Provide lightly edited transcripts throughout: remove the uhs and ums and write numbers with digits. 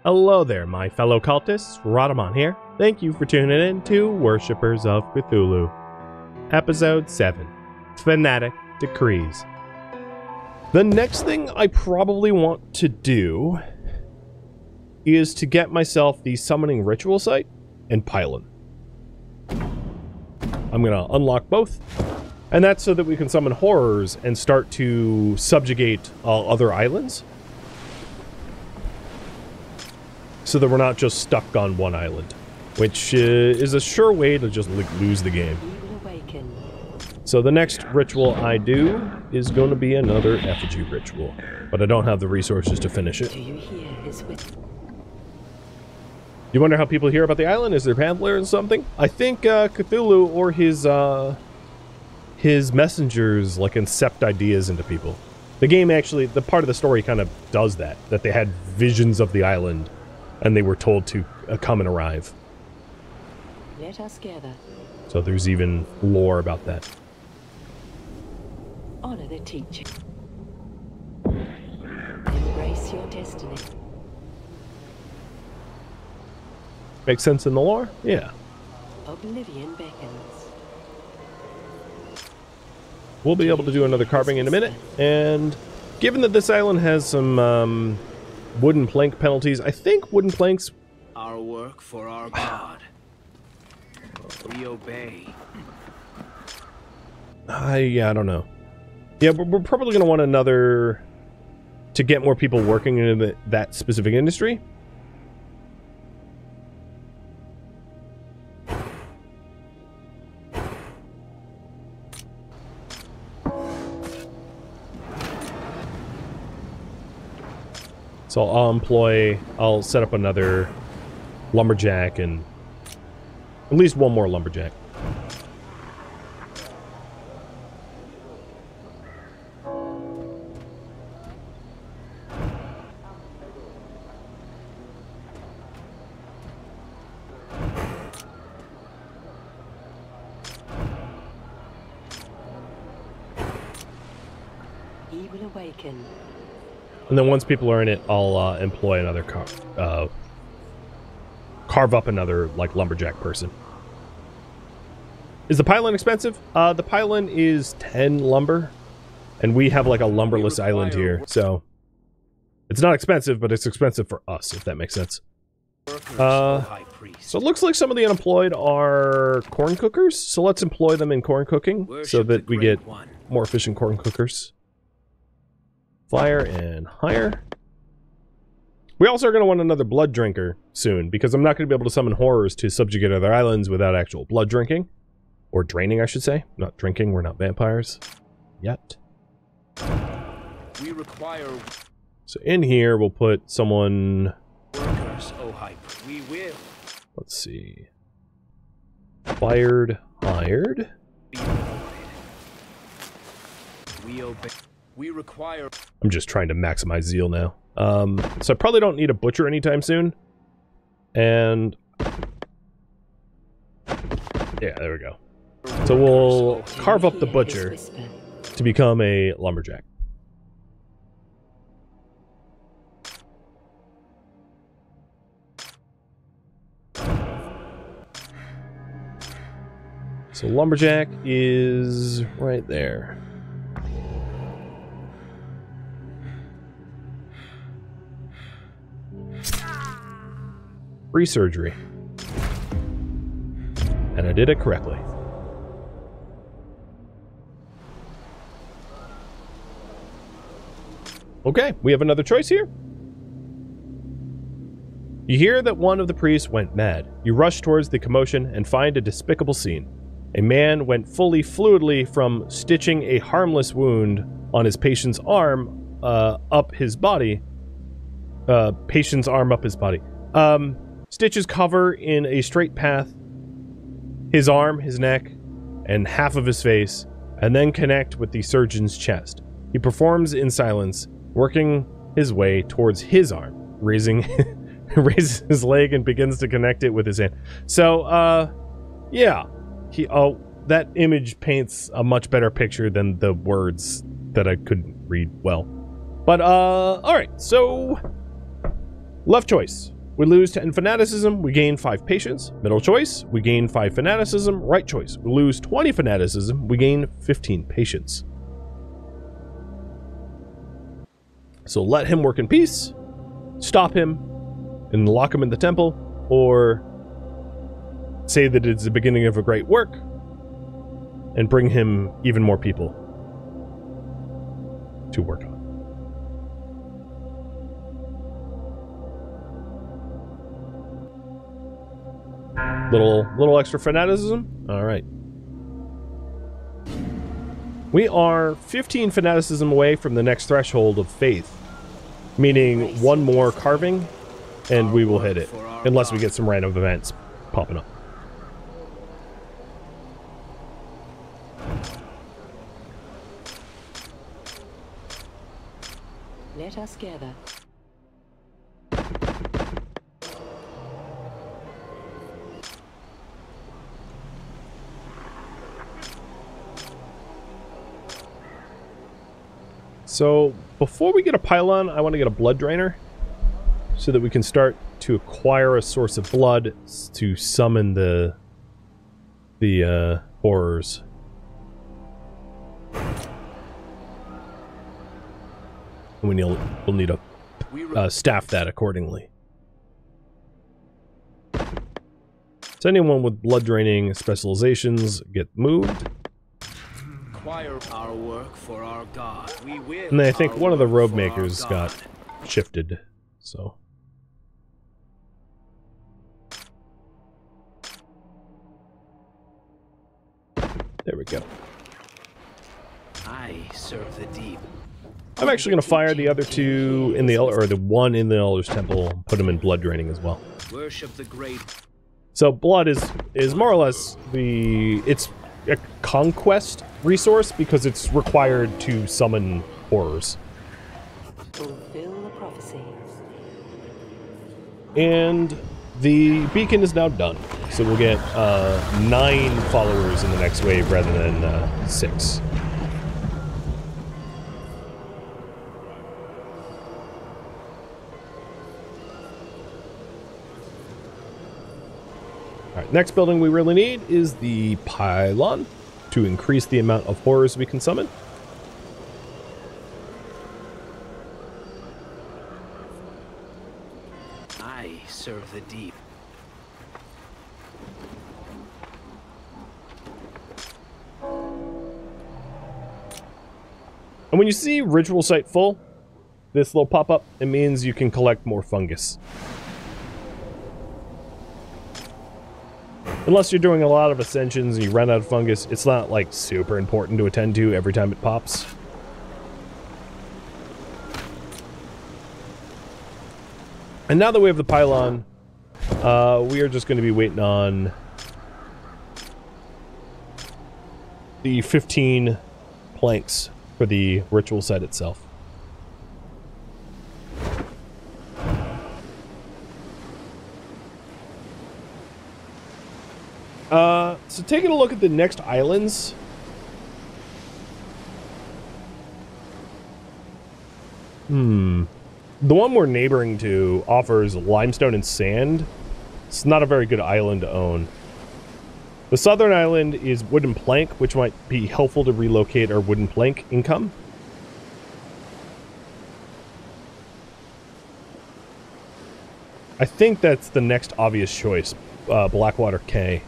Hello there, my fellow cultists. Rhadamant here. Thank you for tuning in to Worshippers of Cthulhu. Episode 7. Fanatic Decrees. The next thing I probably want to do is to get myself the summoning ritual site and pylon. I'm going to unlock both, and that's so that we can summon horrors and start to subjugate other islands. So that we're not just stuck on one island, which is a sure way to just lose the game. So the next ritual I do is going to be another effigy ritual, but I don't have the resources to finish it. You wonder how people hear about the island? Is there pamphlet or something? I think Cthulhu or his messengers like incept ideas into people. The game actually, the part of the story kind of does that they had visions of the island and they were told to come and arrive. Let us gather. So there's even lore about that. Honor the teaching. Embrace your destiny. Makes sense in the lore? Yeah. Oblivion beckons. We'll be able to do another carving in a minute, and given that this island has some wooden plank penalties, I think wooden planks... Our work for our God. We obey. Yeah, I don't know. Yeah, we're probably going to want another... to get more people working in that specific industry. So I'll set up another lumberjack and at least one more lumberjack. He will awaken. And then once people are in it, I'll employ another carve up another like lumberjack person. Is the pylon expensive? The pylon is 10 lumber, and we have like a lumberless island here, so it's not expensive, but it's expensive for us, if that makes sense. So it looks like some of the unemployed are corn cookers, so let's employ them in corn cooking so that we get more efficient corn cookers. Fire and hire. We also are going to want another blood drinker soon, because I'm not going to be able to summon horrors to subjugate other islands without actual blood drinking. Or draining, I should say. Not drinking, we're not vampires. Yet. We require... So in here, we'll put someone... Workers, oh hype. We will. Let's see. Fired, hired. We obey. We require... I'm just trying to maximize zeal now. So I probably don't need a butcher anytime soon. And... yeah, there we go. So we'll carve up the butcher to become a lumberjack. So lumberjack is right there. Free surgery. And I did it correctly. Okay, we have another choice here. You hear that one of the priests went mad. You rush towards the commotion and find a despicable scene. A man went fully fluidly from stitching a harmless wound on his patient's arm up his body. Patient's arm up his body. Stitches cover in a straight path his arm, his neck, and half of his face, and then connect with the surgeon's chest. He performs in silence, working his way towards his arm, raises his leg and begins to connect it with his hand. So, yeah. That image paints a much better picture than the words that I couldn't read well. But, alright, so... left choice. We lose 10 fanaticism, we gain 5 patience. Middle choice, we gain 5 fanaticism. Right choice, we lose 20 fanaticism, we gain 15 patience. So let him work in peace, stop him, and lock him in the temple, or say that it's the beginning of a great work, and bring him even more people to work on. Little extra fanaticism? Alright. We are 15 fanaticism away from the next threshold of faith, meaning one more carving, and we will hit it, unless we get some random events popping up. Let us gather. So, before we get a pylon, I want to get a blood drainer, so that we can start to acquire a source of blood to summon the horrors. And we'll need to staff that accordingly. So anyone with blood draining specializations get moved. Our work for our God. We will. And then I think one of the robe makers got shifted, so. There we go. I serve the deep. I'm actually going to fire the other two in the or the one in the Elder's Temple, put them in blood draining as well. Worship the great. So blood is more or less it's a conquest resource because it's required to summon horrors. Fulfill the prophecy. And the beacon is now done, so we'll get 9 followers in the next wave rather than 6. Alright, next building we really need is the pylon to increase the amount of horrors we can summon. I serve the deep. And when you see ritual site full, this little pop-up, it means you can collect more fungus. Unless you're doing a lot of ascensions and you run out of fungus, it's not like super important to attend to every time it pops. And now that we have the pylon, we are just going to be waiting on the 15 planks for the ritual site itself. So taking a look at the next islands. The one we're neighboring to offers limestone and sand. It's not a very good island to own. The southern island is wooden plank, which might be helpful to relocate our wooden plank income. I think that's the next obvious choice, Blackwater K.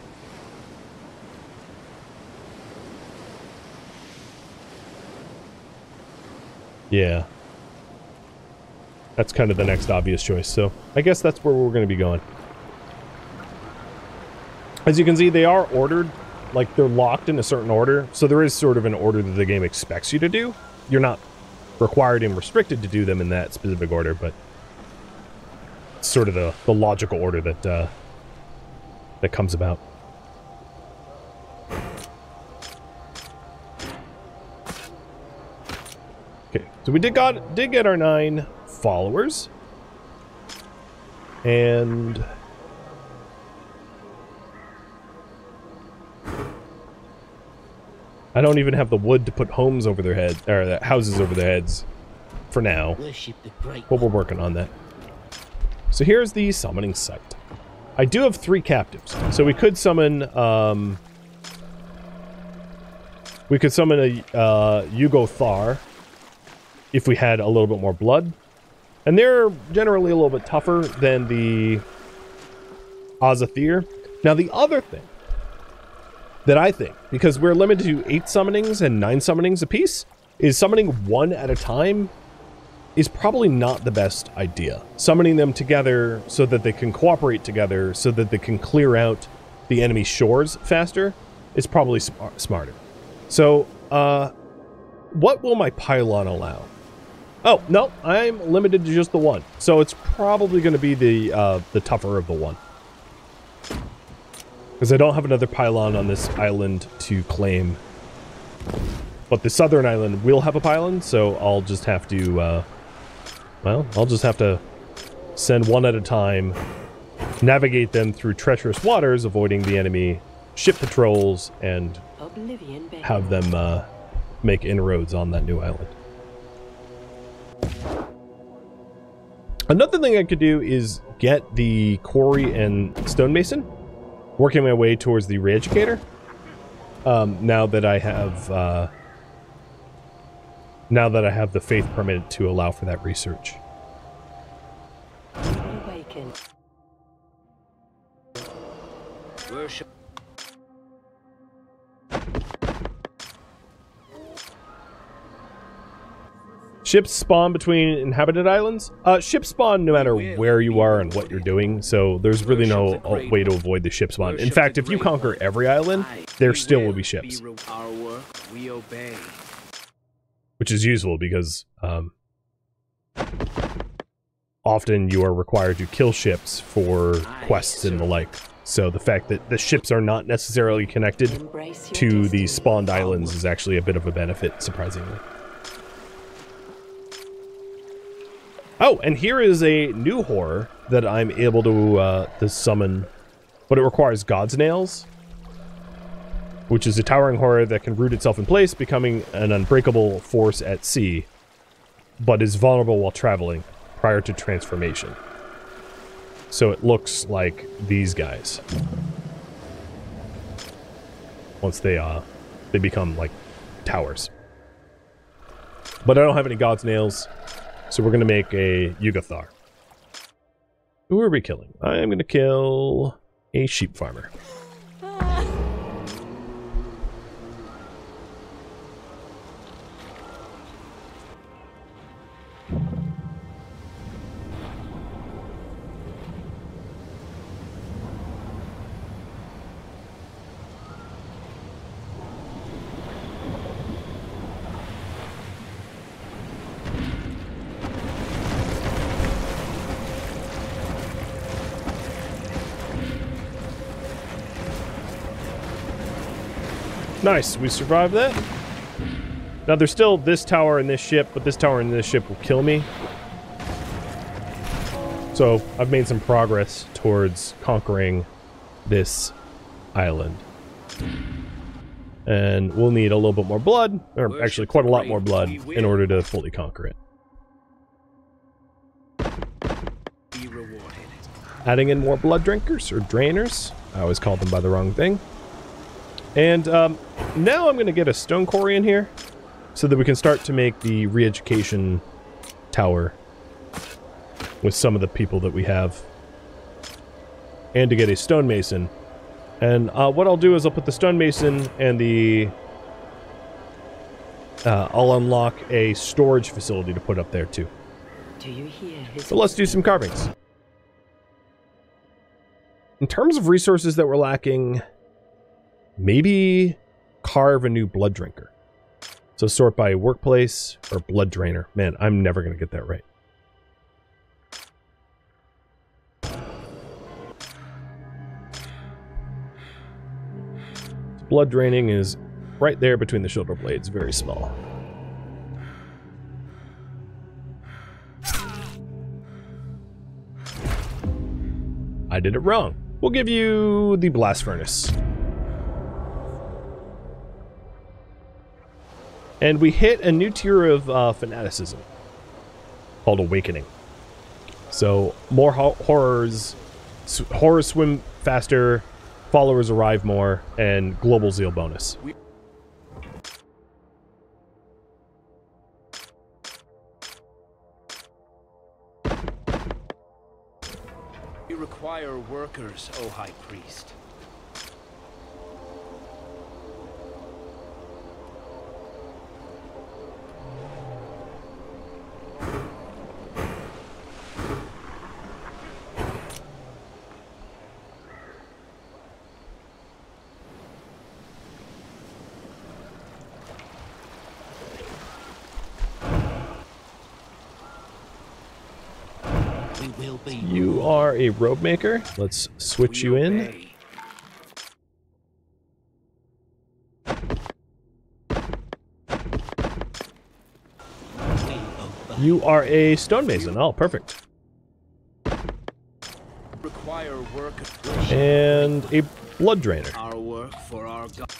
Yeah. That's kind of the next obvious choice, so I guess that's where we're going to be going. As you can see, they are ordered, like they're locked in a certain order, so there is sort of an order that the game expects you to do. You're not required and restricted to do them in that specific order, but it's sort of the logical order that that comes about. Okay, so we did get our 9 followers, and I don't even have the wood to put homes over their head, or houses over their heads for now, but we're working on that. So here's the summoning site. I do have 3 captives, so we could summon a Yugothar if we had a little bit more blood. And they're generally a little bit tougher than the Azathir. Now the other thing that I think, because we're limited to 8 summonings and 9 summonings apiece, is summoning 1 at a time is probably not the best idea. Summoning them together so that they can cooperate together, so that they can clear out the enemy shores faster, is probably smarter. So, what will my pylon allow? Oh, no, I'm limited to just the 1. So it's probably going to be the tougher of the 1. Because I don't have another pylon on this island to claim. But the southern island will have a pylon, so I'll just have to, I'll just have to send 1 at a time, navigate them through treacherous waters, avoiding the enemy ship patrols, and have them make inroads on that new island. Another thing I could do is get the quarry and stonemason, working my way towards the re-educator. Now that I have the faith permit to allow for that research. Awaken. Worship. Ships spawn between inhabited islands? Ships spawn no matter where you are and what you're doing, so there's really no way to avoid the ship spawn. In fact, if you conquer every island, there still will be ships. Our work, we obey. Which is useful because often you are required to kill ships for quests and the like. So the fact that the ships are not necessarily connected to the spawned islands is actually a bit of a benefit, surprisingly. Oh, and here is a new horror that I'm able to summon, but it requires God's Nails, which is a towering horror that can root itself in place, becoming an unbreakable force at sea, but is vulnerable while traveling prior to transformation. So it looks like these guys. Once they become like towers. But I don't have any God's Nails, so we're going to make a Yugothar. Who are we killing? I am going to kill a sheep farmer. Nice, we survived that. Now there's still this tower and this ship, but this tower and this ship will kill me. So I've made some progress towards conquering this island. And we'll need a little bit more blood, or actually quite a lot more blood, in order to fully conquer it. Be rewarded. Adding in more blood drinkers, or drainers. I always called them by the wrong thing. And now I'm going to get a stone quarry in here so that we can start to make the re-education tower with some of the people that we have. And to get a stonemason. And what I'll do is I'll put the stonemason and the... I'll unlock a storage facility to put up there too. Do you hear his So let's do some carvings. In terms of resources that we're lacking... Maybe carve a new blood drinker. So sort by workplace or blood drainer. Man, I'm never going to get that right. Blood draining is right there between the shoulder blades, very small. I did it wrong. We'll give you the blast furnace. And we hit a new tier of fanaticism called Awakening. So more horrors swim faster, followers arrive more, and global zeal bonus. We require workers, O High Priest. You are a robe maker. Let's switch you in. You are a stonemason. Oh, perfect. Require work and a blood drainer. Our work for our God.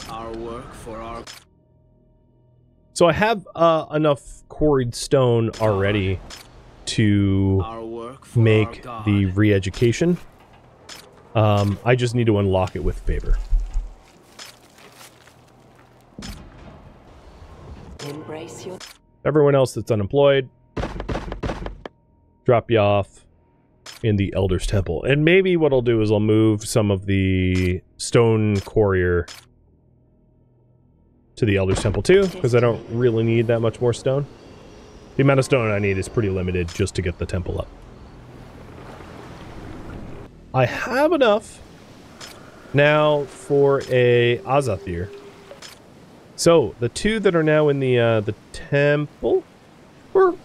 Our work for our. So I have enough quarried stone already to make the re-education. I just need to unlock it with favor. Embrace your... Everyone else that's unemployed, drop you off in the Elder's Temple. And maybe what I'll do is I'll move some of the stone quarrier to the Elder's Temple too, because I don't really need that much more stone. The amount of stone I need is pretty limited just to get the temple up. I have enough now for a Azathir. So, the two that are now in the temple? Or,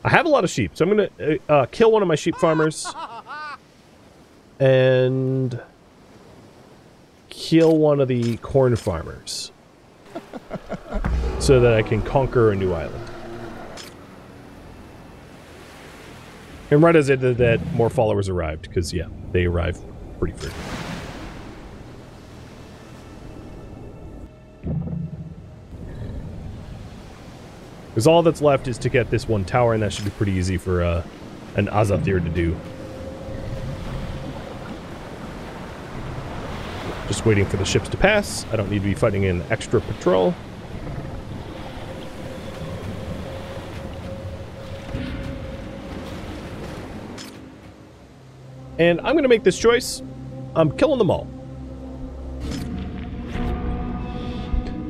I have a lot of sheep, so I'm gonna kill one of my sheep farmers. And kill one of the corn farmers. So that I can conquer a new island. And right as I did that, more followers arrived, because, yeah, they arrived pretty frequently. Because all that's left is to get this one tower, and that should be pretty easy for an Azathir to do. Just waiting for the ships to pass. I don't need to be fighting an extra patrol. And I'm going to make this choice. I'm killing them all.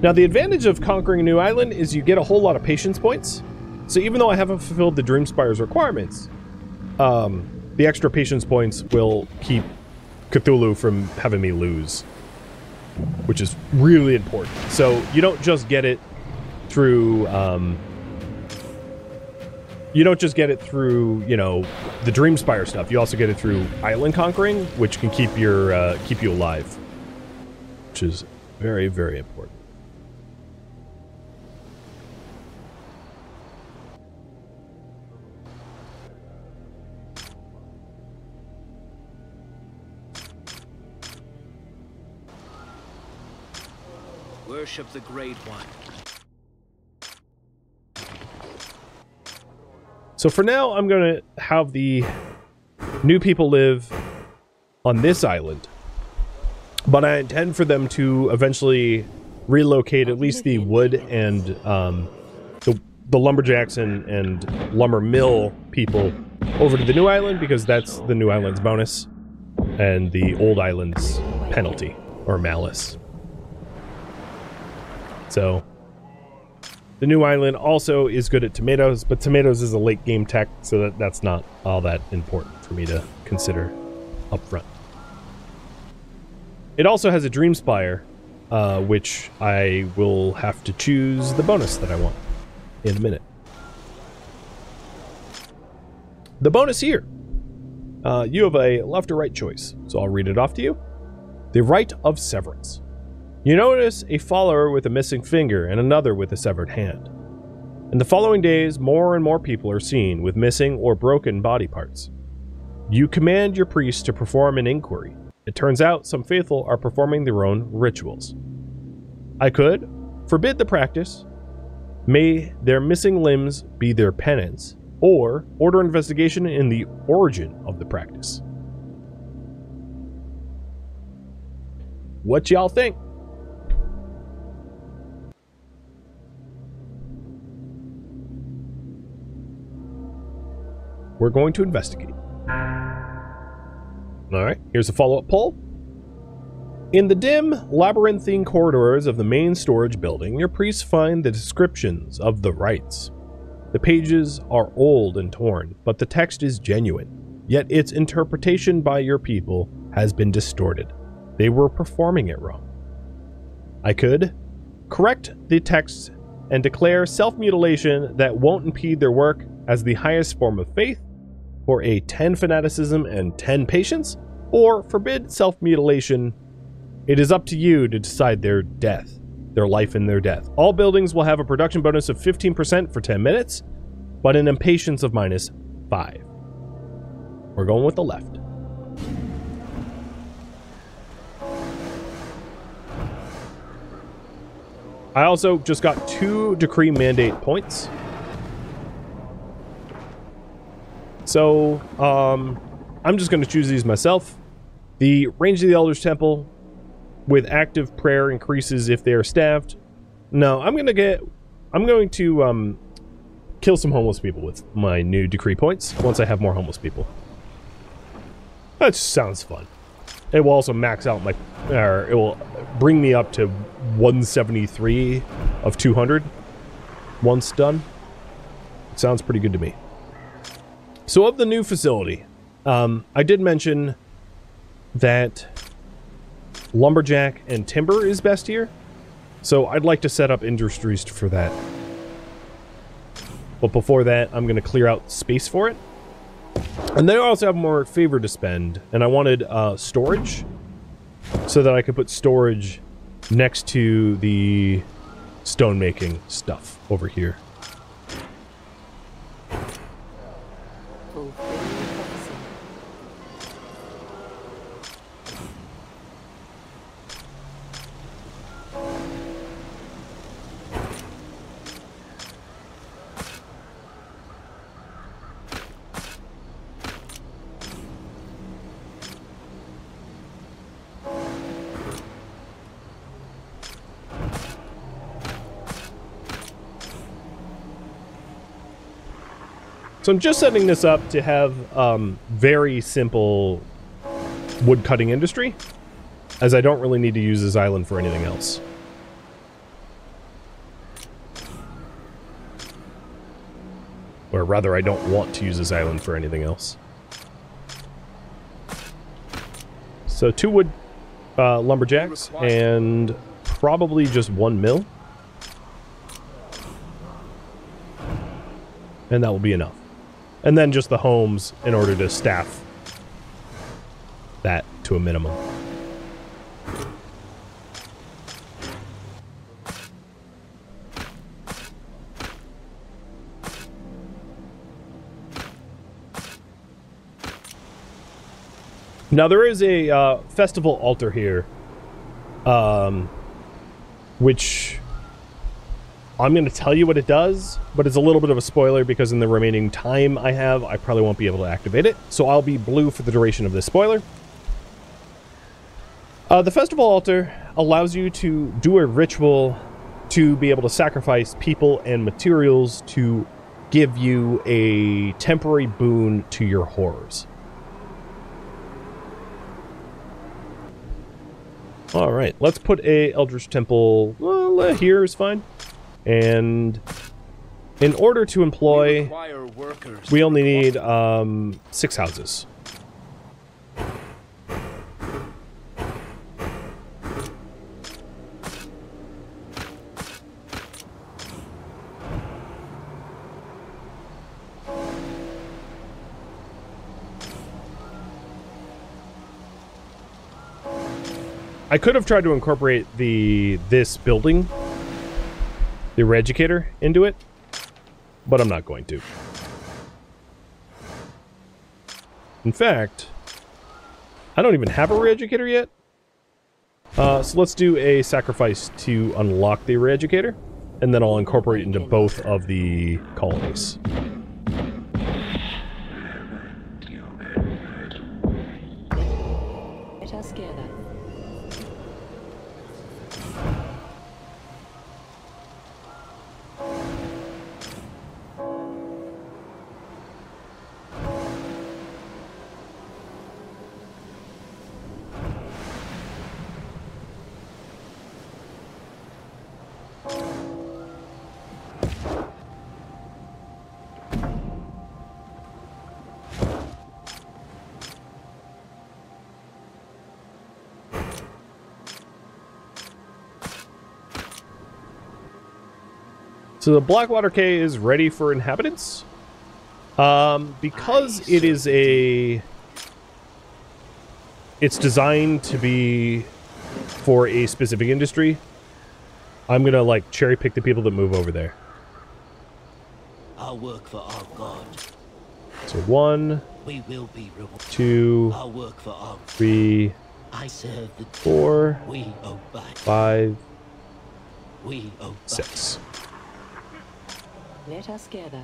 Now, the advantage of conquering a new island is you get a whole lot of patience points. So even though I haven't fulfilled the Dreamspire's requirements, the extra patience points will keep Cthulhu from having me lose, which is really important. So you don't just get it through, you know, the Dreamspire stuff. You also get it through island conquering, which can keep your keep you alive, which is very, very important. Worship the Great One. So for now, I'm going to have the new people live on this island. But I intend for them to eventually relocate at least the wood and the lumberjacks and lumber mill people over to the new island, because that's the new island's bonus and the old island's penalty or malice. So the new island also is good at tomatoes, but tomatoes is a late game tech, so that's not all that important for me to consider up front. It also has a Dreamspire, which I will have to choose the bonus that I want in a minute. The bonus here. You have a left or right choice, so I'll read it off to you. The right of severance. You notice a follower with a missing finger and another with a severed hand. In the following days, more and more people are seen with missing or broken body parts. You command your priest to perform an inquiry. It turns out some faithful are performing their own rituals. I could forbid the practice, may their missing limbs be their penance, or order investigation in the origin of the practice. What y'all think? We're going to investigate. Alright, here's a follow-up poll. In the dim, labyrinthine corridors of the main storage building, your priests find the descriptions of the rites. The pages are old and torn, but the text is genuine, yet its interpretation by your people has been distorted. They were performing it wrong. I could correct the text and declare self-mutilation that won't impede their work as the highest form of faith for a 10 fanaticism and 10 patience, or forbid self-mutilation. It is up to you to decide their death, their life and their death. All buildings will have a production bonus of 15% for 10 minutes, but an impatience of -5. We're going with the left. I also just got 2 decree mandate points. So, I'm just going to choose these myself. The range of the Elder's Temple with active prayer increases if they are staffed. No, I'm going to kill some homeless people with my new decree points once I have more homeless people. That just sounds fun. It will also max out my, or it will bring me up to 173 of 200 once done. It sounds pretty good to me. So of the new facility, I did mention that lumberjack and timber is best here. So I'd like to set up industries for that. But before that, I'm going to clear out space for it. And they also have more favor to spend. And I wanted storage so that I could put storage next to the stone making stuff over here. So I'm just setting this up to have very simple wood cutting industry, as I don't really need to use this island for anything else. Or rather, I don't want to use this island for anything else. So 2 wood lumberjacks and probably just 1 mill. And that will be enough. And then just the homes in order to staff that to a minimum. Now there is a festival altar here, which I'm going to tell you what it does, but it's a little bit of a spoiler because in the remaining time I have, I probably won't be able to activate it. So I'll be blue for the duration of this spoiler. The festival altar allows you to do a ritual to be able to sacrifice people and materials to give you a temporary boon to your horrors. All right, let's put a Eldritch Temple here is fine. And in order to employ, we only need 6 houses. I could have tried to incorporate this building, the Reeducator, into it, but I'm not going to. In fact, I don't even have a re-educator yet. So let's do a sacrifice to unlock the re-educator, and then I'll incorporate it into both of the colonies. Let us gather. So the Blackwater Cay is ready for inhabitants. Because it is it's designed to be for a specific industry, I'm gonna like cherry pick the people that move over there. Our work for our God. So 1, We will be rewarded. 2, Our work for our 3, I serve the 4, We obey. 5, We obey. 6. Let us gather.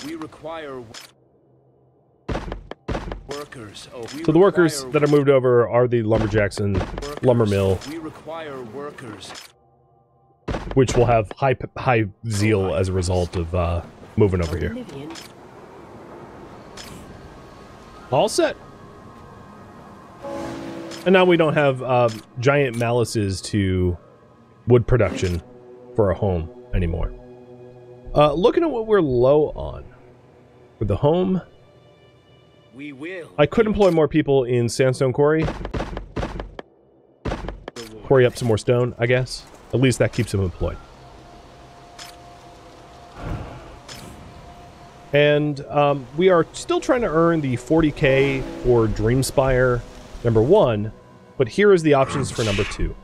We require workers. Oh, So the workers that are moved over are the lumberjacks and lumber mill, We require workers. which will have high zeal as a result of moving over here. Oblivion. All set. And now we don't have giant malices to wood production for a home anymore. Looking at what we're low on. For the home, We will. I could employ more people in sandstone quarry. Quarry up some more stone, I guess. At least that keeps them employed. And we are still trying to earn the 40k for Dreamspire number 1, but here is the options for number 2.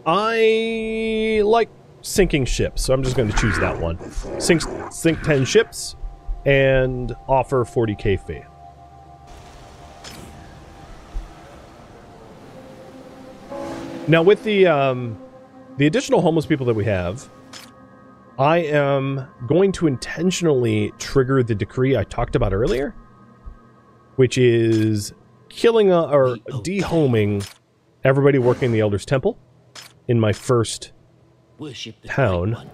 I like sinking ships, so I'm just going to choose that one. Sink 10 ships and offer 40k fee. Now with the additional homeless people that we have, I am going to intentionally trigger the decree I talked about earlier, which is killing or dehoming everybody working in the Elder's Temple in my first Worship the town, Great One.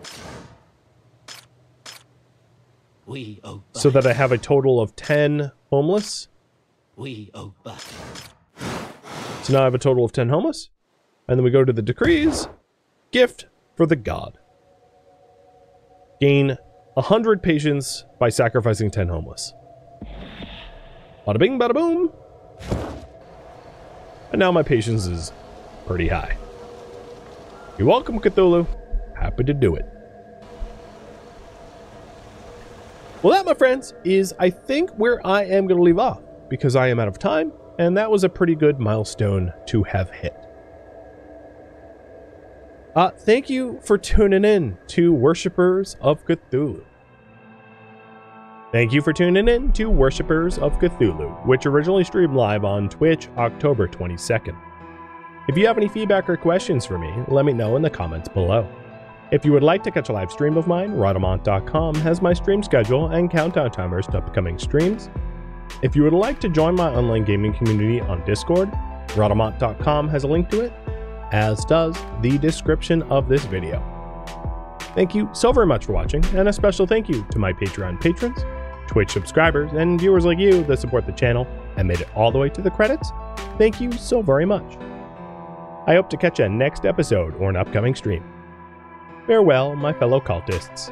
We obey. so that I have a total of 10 homeless. We obey. So now I have a total of 10 homeless. And then we go to the decrees. Gift for the god. Gain 100 patience by sacrificing 10 homeless. Bada bing, bada boom. And now my patience is pretty high. You're welcome, Cthulhu. Happy to do it. Well, that, my friends, is, I think, where I am going to leave off, because I am out of time, and that was a pretty good milestone to have hit. Thank you for tuning in to Worshippers of Cthulhu. Thank you for tuning in to Worshippers of Cthulhu, which originally streamed live on Twitch October 22nd. If you have any feedback or questions for me, let me know in the comments below. If you would like to catch a live stream of mine, Rhadamant.com has my stream schedule and countdown timers to upcoming streams. If you would like to join my online gaming community on Discord, Rhadamant.com has a link to it, as does the description of this video. Thank you so very much for watching, and a special thank you to my Patreon patrons, Twitch subscribers, and viewers like you that support the channel and made it all the way to the credits. Thank you so very much. I hope to catch you next episode or an upcoming stream. Farewell, my fellow cultists.